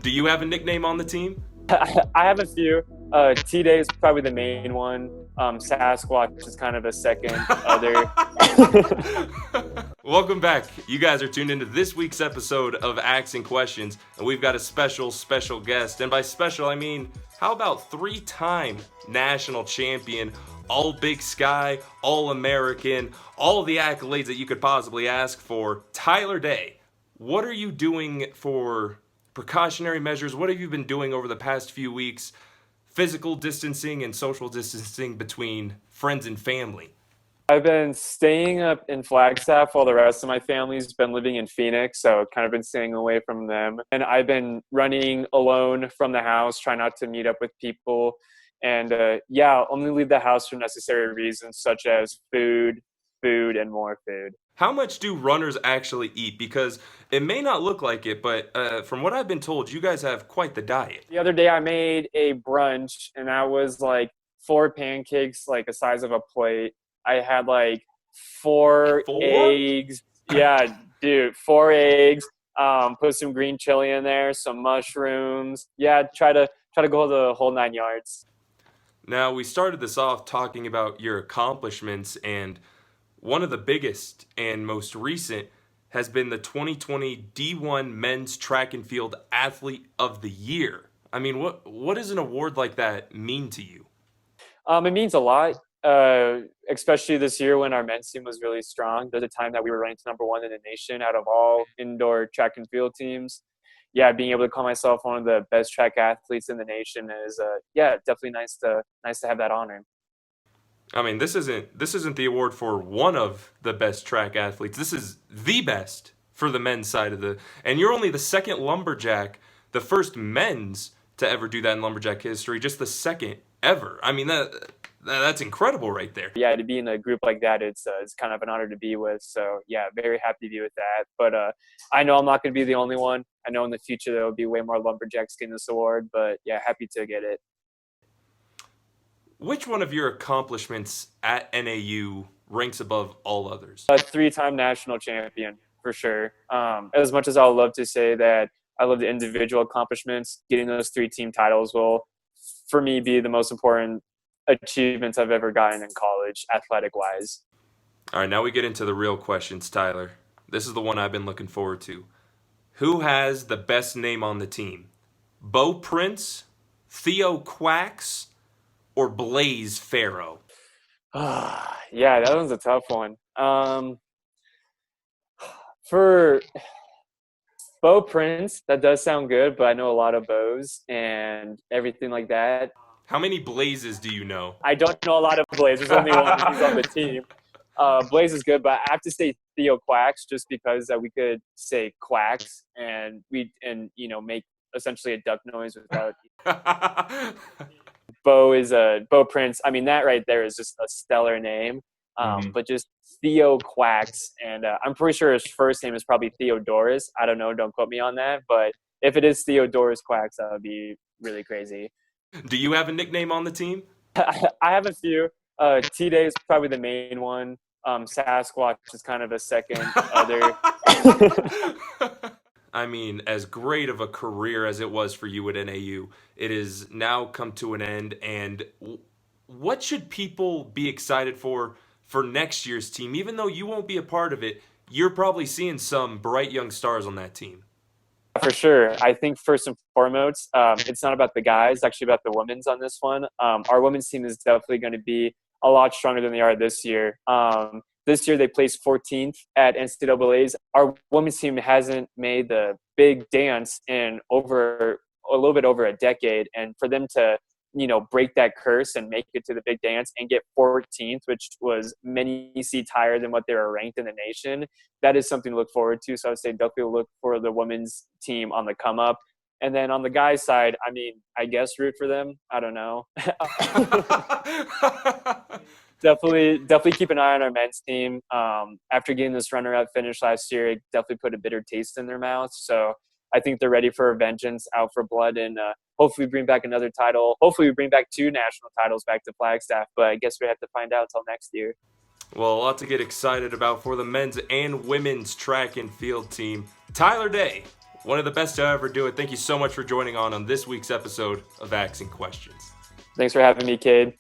Do you have a nickname on the team? I have a few. T-Day is probably the main one. Sasquatch is kind of a second other. Welcome back. You guys are tuned into this week's episode of Axing Questions, and we've got a special guest. And by special, I mean, how about three-time national champion, all Big Sky, all American, all the accolades that you could possibly ask for, Tyler Day. What are you doing for precautionary measures? What have you been doing over the past few weeks? Physical distancing and social distancing between friends and family. I've been staying up in Flagstaff while the rest of my family's been living in Phoenix, so kind of been staying away from them. And I've been running alone from the house, trying not to meet up with people. And only leave the house for necessary reasons such as food, and more food. How much do runners actually eat? Because it may not look like it, but from what I've been told, you guys have quite the diet. The other day I made a brunch, and that was like 4 pancakes, like the size of a plate. I had like four Four? eggs. Yeah, dude, 4 eggs. Put some green chili in there, some mushrooms. Yeah, try to go the whole 9 yards. Now, we started this off talking about your accomplishments, and one of the biggest and most recent has been the 2020 D1 Men's Track and Field Athlete of the Year. I mean, what does an award like that mean to you? It means a lot, especially this year when our men's team was really strong. There's a time that we were ranked #1 in the nation out of all indoor track and field teams. Yeah, being able to call myself one of the best track athletes in the nation is, definitely nice to have that honor. I mean, this isn't the award for one of the best track athletes. This is the best for the men's side of and you're only the second lumberjack, the first men's to ever do that in lumberjack history, just the second ever. I mean, that's incredible right there. Yeah, to be in a group like that, it's kind of an honor to be with. So yeah, very happy to be with that. But I know I'm not going to be the only one. I know in the future there will be way more lumberjacks getting this award. But yeah, happy to get it. Which one of your accomplishments at NAU ranks above all others? A 3-time national champion for sure. As much as I would love to say that I love the individual accomplishments, getting those 3-team titles will, for me, be the most important achievements I've ever gotten in college, athletic-wise. All right, now we get into the real questions, Tyler. This is the one I've been looking forward to. Who has the best name on the team? Bo Prince, Theo Quacks, or Blaze Farrow? Yeah, that one's a tough one. For Bo Prince, that does sound good, but I know a lot of Bows and everything like that. How many Blazes do you know? I don't know a lot of Blaze. There's only one. He's on the team. Blaze is good, but I have to say Theo Quacks just because we could say Quacks and make essentially a duck noise without. Bo Prince. I mean, that right there is just a stellar name. But just Theo Quacks, and I'm pretty sure his first name is probably Theodorus. I don't know. Don't quote me on that. But if it is Theodorus Quacks, that would be really crazy. Do you have a nickname on the team? I have a few. T-Day is probably the main one. Sasquatch is kind of a second other. I mean, as great of a career as it was for you at NAU, it has now come to an end. And what should people be excited for next year's team? Even though you won't be a part of it, you're probably seeing some bright young stars on that team. For sure. I think first and foremost, it's not about the guys, it's actually about the women's on this one. Our women's team is definitely going to be a lot stronger than they are this year. This year they placed 14th at NCAA's. Our women's team hasn't made the big dance in a little bit over a decade. And for them to, break that curse and make it to the big dance and get 14th, which was many seats higher than what they were ranked in the nation, that is something to look forward to. So I would say definitely look for the women's team on the come up. And then on the guys' side, I mean, I guess root for them. I don't know. Definitely keep an eye on our men's team. After getting this runner-up finish last year, it definitely put a bitter taste in their mouth. So I think they're ready for vengeance, out for blood, and hopefully bring back another title. Hopefully we bring back 2 national titles back to Flagstaff, but I guess we have to find out until next year. Well, a lot to get excited about for the men's and women's track and field team. Tyler Day, One of the best to ever do it. Thank you so much for joining on this week's episode of Axing Questions. Thanks for having me, Kade.